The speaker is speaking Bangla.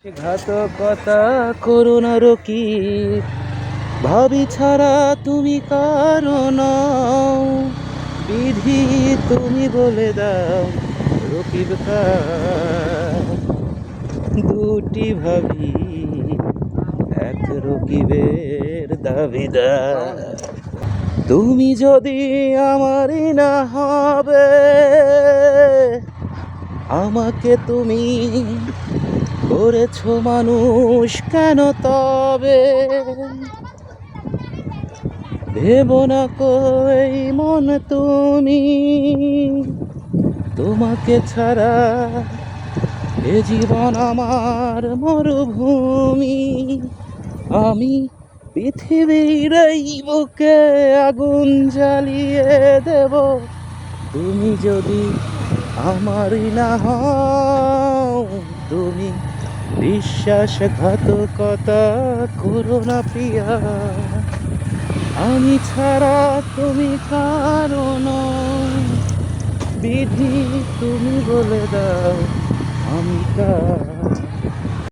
ঘাতকতা করো না রকিব, ভাবি ছাড়া তুমি কারো নও। বিধি তুমি বলে দাও রকিব কার। দুটি ভাবি এক রকিবের দাবিদার। তুমি যদি আমারই না হবে, আমাকে তুমি করেছো মানুষ কেন তবে? ভেবো না কই মন তুমি, তোমাকে ছাড়া এ জীবন আমার মরুভূমি। আমি পৃথিবীর এই বুকে আগুন জ্বালিয়ে দেব, তুমি যদি আমারই না হও। তুমি বিশ্বাসঘাতকতা করো না প্রিয়া, আমি ছাড়া তুমি কারো নও। বিধি তুমি বলে দাও আমি কার।